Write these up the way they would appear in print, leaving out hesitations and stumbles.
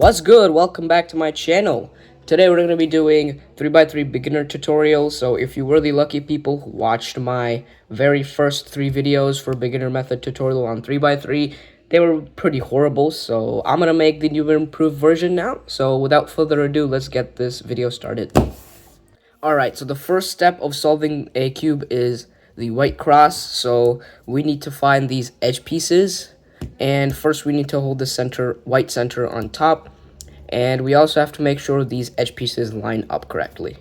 What's good? Welcome back to my channel. Today we're going to be doing 3x3 beginner tutorials. So if you were the lucky people who watched my very first 3 videos for beginner method tutorial on 3x3, they were pretty horrible. So I'm going to make the new improved version now. So without further ado, let's get this video started. Alright, so the first step of solving a cube is the white cross. So we need to find these edge pieces. And first we need to hold the white center on top. And we also have to make sure these edge pieces line up correctly.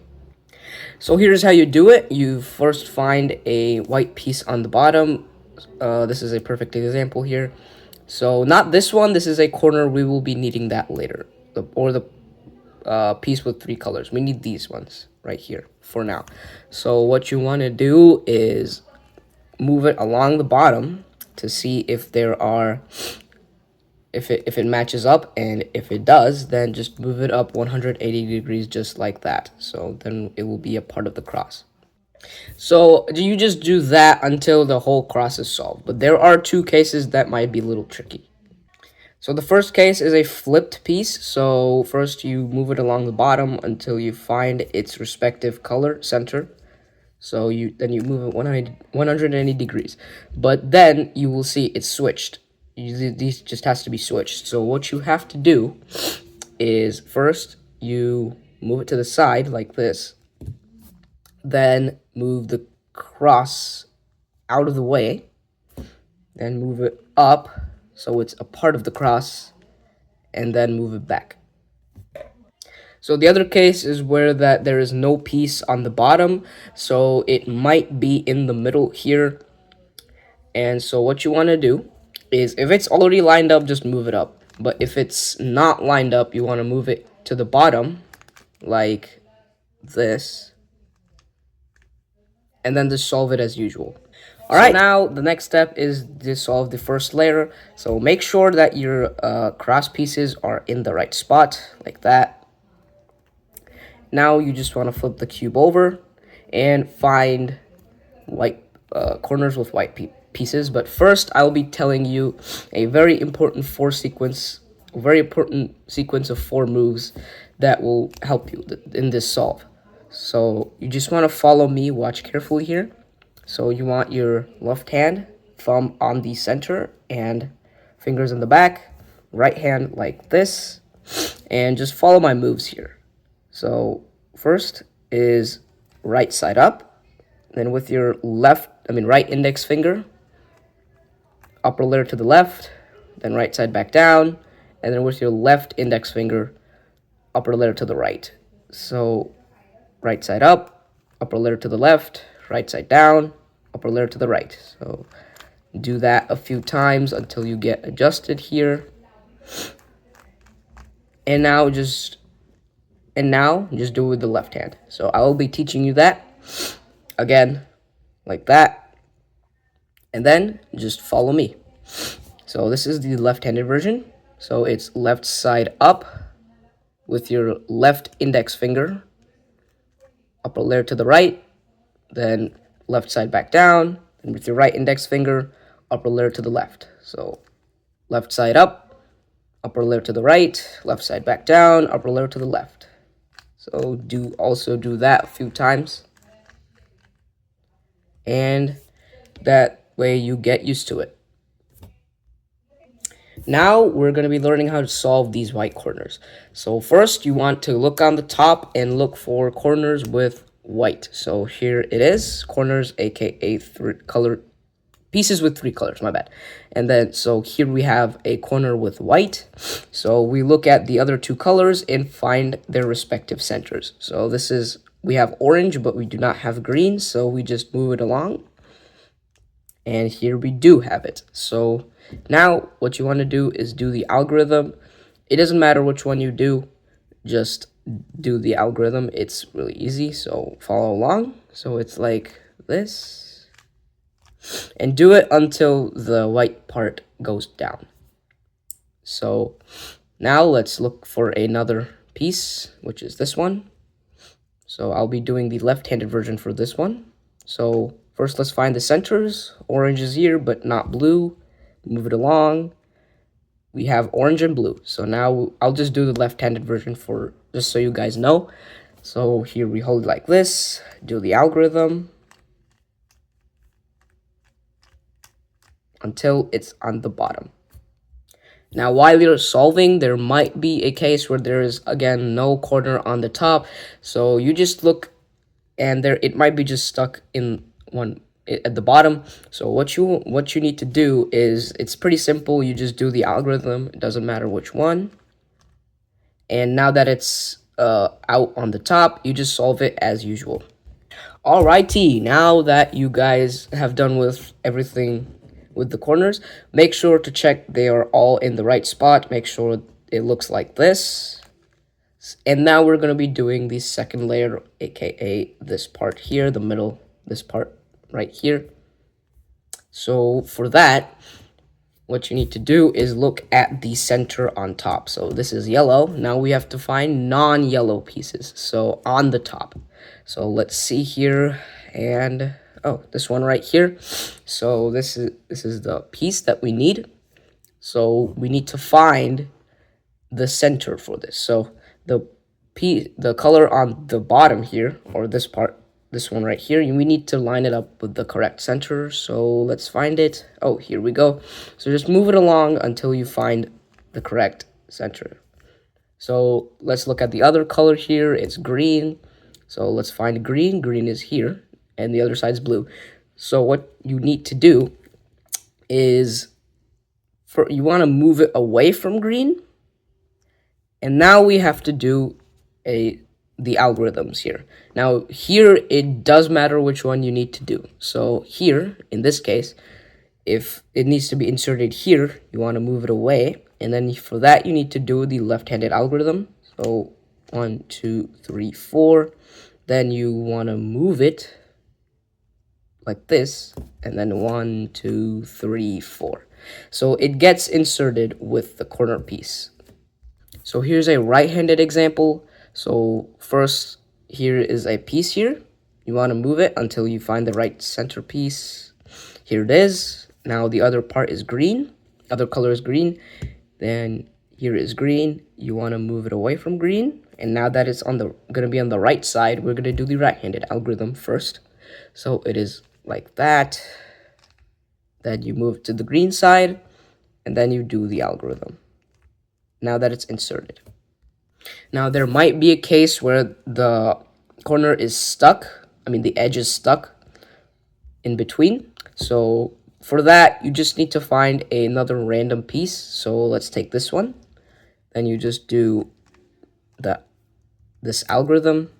So here's how you do it. You first find a white piece on the bottom. This is a perfect example here. So not this one, this is a corner. We will be needing that later. The piece with 3 colors. We need these ones right here for now. So what you want to do is move it along the bottom to see if there are if it matches up, and if it does, then just move it up 180 degrees just like that. So then it will be a part of the cross. So you just do that until the whole cross is solved. But there are 2 cases that might be a little tricky. So the first case is a flipped piece. So first you move it along the bottom until you find its respective color center. So then you move it 180 degrees. But then you will see it's switched. These just has to be switched. So what you have to do is first you move it to the side like this, then move the cross out of the way, then move it up so it's a part of the cross, and then move it back. So the other case is where there is no piece on the bottom, so it might be in the middle here. And so what you want to do is, if it's already lined up, just move it up. But if it's not lined up, you want to move it to the bottom like this, and then just solve it as usual. All right, so now the next step is to solve the first layer. So make sure that your cross pieces are in the right spot like that. Now you just want to flip the cube over and find white corners with white pieces. But first, I will be telling you a very important sequence of 4 moves that will help you in this solve. So you just want to follow me, watch carefully here. So you want your left hand, thumb on the center, and fingers in the back, right hand like this, and just follow my moves here. So first is right side up, then with your right index finger, upper layer to the left, then right side back down, and then with your left index finger, upper layer to the right. So right side up, upper layer to the left, right side down, upper layer to the right. So do that a few times until you get adjusted here. And now just do it with the left hand. So I will be teaching you that again like that, and then just follow me. So this is the left-handed version. So it's left side up with your left index finger, upper layer to the right, then left side back down, and with your right index finger, upper layer to the left. So left side up, upper layer to the right, left side back down, upper layer to the left. So also do that a few times, and that way you get used to it. Now we're going to be learning how to solve these white corners. So first you want to look on the top and look for corners with white. So here it is, corners, aka pieces with 3 colors, my bad. And then so here we have a corner with white. So we look at the other 2 colors and find their respective centers. So we have orange, but we do not have green, so we just move it along. And here we do have it. So now what you want to do is do the algorithm. It doesn't matter which one you do, just do the algorithm. It's really easy, so follow along. So it's like this, and do it until the white part goes down. So now let's look for another piece, which is this one. So I'll be doing the left-handed version for this one. So first let's find the centers. Orange is here, but not blue. Move it along. we have orange and blue. So now I'll just do the left-handed version for just so you guys know. So here we hold it like this, do the algorithm until it's on the bottom. Now, while you're solving, there might be a case where there is, again, no corner on the top. So you just look, and there it might be just stuck in one at the bottom. So what you need to do is, it's pretty simple. You just do the algorithm. It doesn't matter which one. And now that it's out on the top, you just solve it as usual. Alrighty, now that you guys have done with everything with the corners, make sure to check they are all in the right spot. Make sure it looks like this. And now we're going to be doing the second layer, aka this part here, the middle, this part right here. So for that, what you need to do is look at the center on top. So this is yellow. Now we have to find non-yellow pieces, so on the top. So let's see here, and oh, this one right here. So this is the piece that we need. So we need to find the center for this. So the color on the bottom here, or this part, this one right here, we need to line it up with the correct center. So let's find it. Oh, here we go. So just move it along until you find the correct center. So let's look at the other color here. It's green. So let's find green. Green is here, and the other side is blue. So what you need to do is, you want to move it away from green. And now we have to do the algorithms here. Now here it does matter which one you need to do. So here in this case, if it needs to be inserted here, you want to move it away, and then for that you need to do the left-handed algorithm. So 1 2 3 4, then you want to move it like this, and then 1 2 3 4, so it gets inserted with the corner piece. So here's a right-handed example. So first, here is a piece here. You want to move it until you find the right centerpiece. Here it is. Now the other part is green. Other color is green. Then here is green. You want to move it away from green. And now that it's going to be on the right side, we're going to do the right-handed algorithm first. So it is like that. Then you move to the green side, and then you do the algorithm. Now that it's inserted. Now there might be a case where the corner is stuck. The edge is stuck in between. So for that, you just need to find another random piece. So let's take this one. Then you just do this algorithm.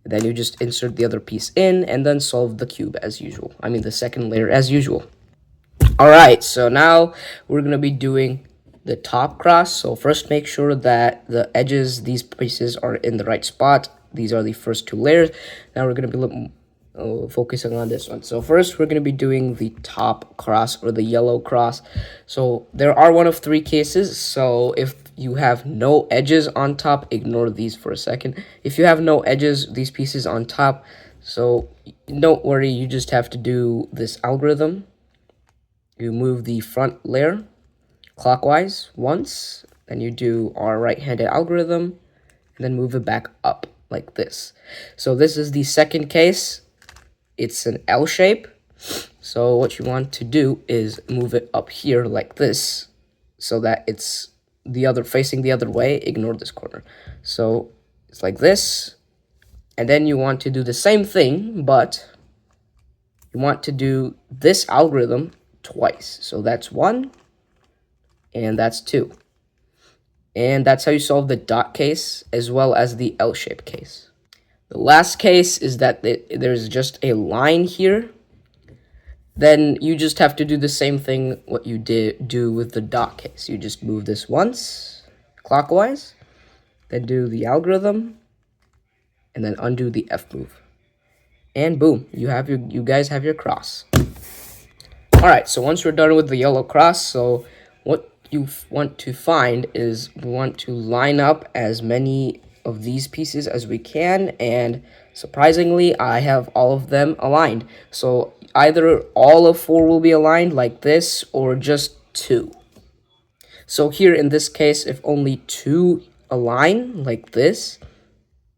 And then you just insert the other piece in, and then solve the cube as usual. The second layer as usual. Alright, so now we're going to be doing the top cross. So first, make sure that the edges, these pieces, are in the right spot. These are the first two layers. Now we're going to be focusing on this one. So first, we're going to be doing the top cross, or the yellow cross. So there are one of three cases. So if you have no edges on top, ignore these for a second. If you have no edges, these pieces on top, so don't worry, you just have to do this algorithm. You move the front layer clockwise once, then you do our right-handed algorithm, and then move it back up like this. So this is the second case. It's an L shape. So what you want to do is move it up here like this, so that it's facing the other way. Ignore this corner. So it's like this, and then you want to do the same thing, but you want to do this algorithm twice. So that's 1, and that's 2. And that's how you solve the dot case as well as the L-shaped case. The last case is that there's just a line here. Then you just have to do the same thing what you do with the dot case. You just move this once clockwise, then do the algorithm, and then undo the F move. And boom, you guys have your cross. Alright, so once we're done with the yellow cross, so what you want to find is, we want to line up as many of these pieces as we can, and surprisingly, I have all of them aligned. So either all of 4 will be aligned like this, or just 2. So here in this case, if only two align like this,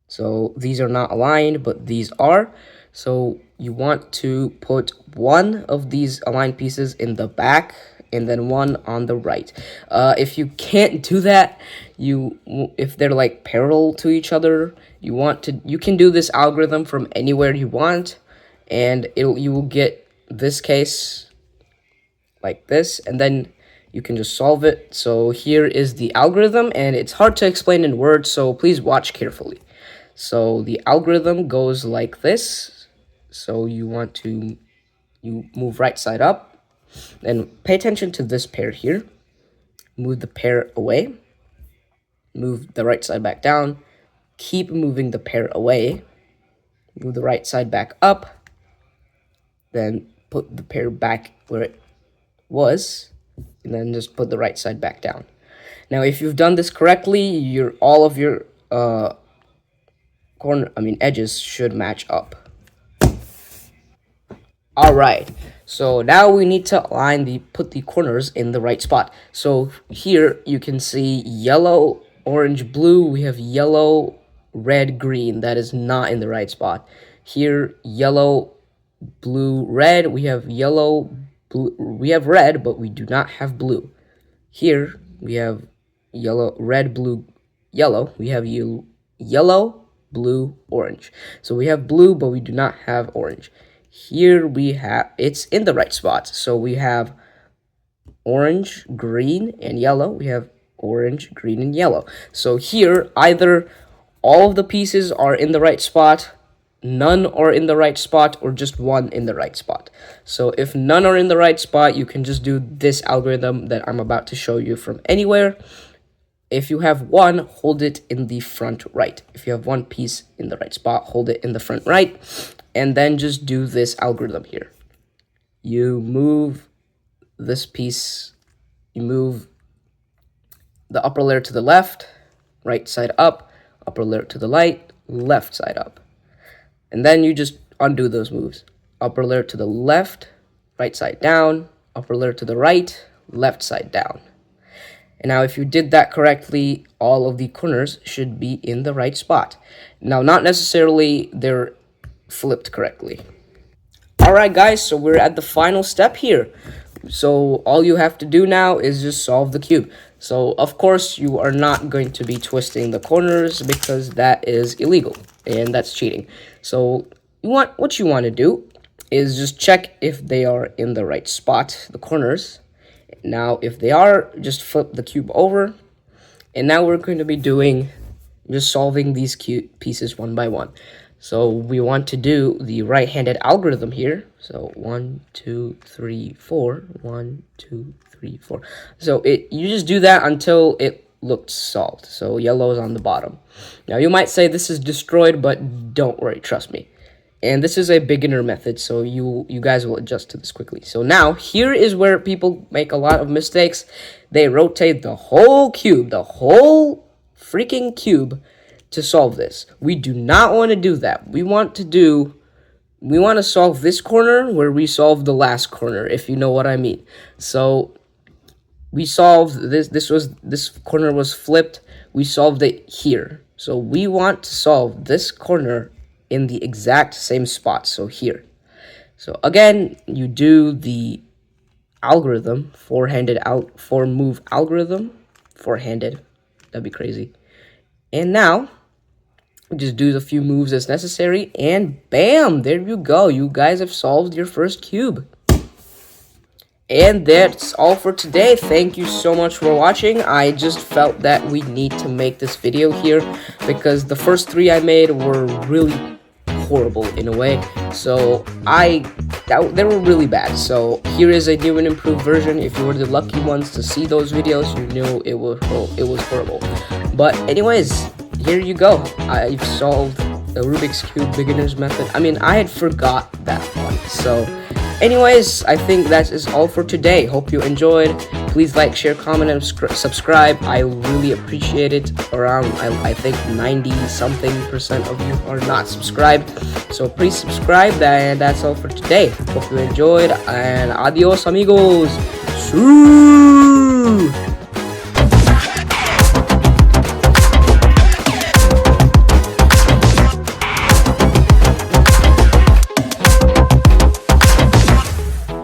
so these are not aligned, but these are. So you want to put one of these aligned pieces in the back and then one on the right. If you can't do that, if they're like parallel to each other, you can do this algorithm from anywhere you want, and you will get this case like this, and then you can just solve it. So here is the algorithm, and it's hard to explain in words, so please watch carefully. So the algorithm goes like this. So you move right side up, then pay attention to this pair here. Move the pair away, move the right side back down, keep moving the pair away, move the right side back up, then put the pair back where it was, and then just put the right side back down. Now, if you've done this correctly, all of your edges should match up. All right, so now we need to put the corners in the right spot. So here you can see yellow, orange, blue. We have yellow, red, green. That is not in the right spot. Here, yellow, blue, red. We have yellow, blue. We have red, but we do not have blue. Here we have yellow, red, blue, yellow. We have yellow, blue, orange. So we have blue, but we do not have orange. Here it's in the right spot. So we have orange, green, and yellow. We have orange, green, and yellow. So here, either all of the pieces are in the right spot, none are in the right spot, or just one in the right spot. So if none are in the right spot, you can just do this algorithm that I'm about to show you from anywhere. If you have one, hold it in the front right. If you have one piece in the right spot, hold it in the front right. And then just do this algorithm here. You move this piece, you move the upper layer to the left, right side up, upper layer to the right, left side up. And then you just undo those moves. Upper layer to the left, right side down, upper layer to the right, left side down. And now if you did that correctly, all of the corners should be in the right spot. Now, not necessarily they're flipped correctly. Alright guys, so we're at the final step here. So all you have to do now is just solve the cube. So of course you are not going to be twisting the corners because that is illegal and that's cheating. So what you want to do is just check if they are in the right spot, the corners. Now if they are, just flip the cube over. And now we're going to be just solving these cube pieces one by one. So we want to do the right-handed algorithm here. So 1, 2, 3, 4. 1, 2, 3, 4. So you just do that until it looks solved. So yellow is on the bottom. Now you might say this is destroyed, but don't worry, trust me. And this is a beginner method, so you guys will adjust to this quickly. So now here is where people make a lot of mistakes. They rotate the whole cube, the whole freaking cube, to solve this. We do not want to do that. We want to solve this corner where we solved the last corner, if you know what I mean. So we solved this corner was flipped. We solved it here. So we want to solve this corner in the exact same spot. So here. So again, you do the algorithm, four move algorithm, four-handed. That'd be crazy. And now just do a few moves as necessary, and bam, there you go. You guys have solved your first cube. And that's all for today. Thank you so much for watching. I just felt that we need to make this video here because the first three I made were really horrible in a way. So they were really bad. So here is a new and improved version. If you were the lucky ones to see those videos, you knew it was horrible. But anyways, here you go. I've solved the Rubik's Cube beginner's method. I mean, I had forgot that one. So anyways, I think that is all for today. Hope you enjoyed. Please like, share, comment, and subscribe. I really appreciate it. Around, I think 90-something% of you are not subscribed. So please subscribe, and that's all for today. Hope you enjoyed, and adios, amigos. See.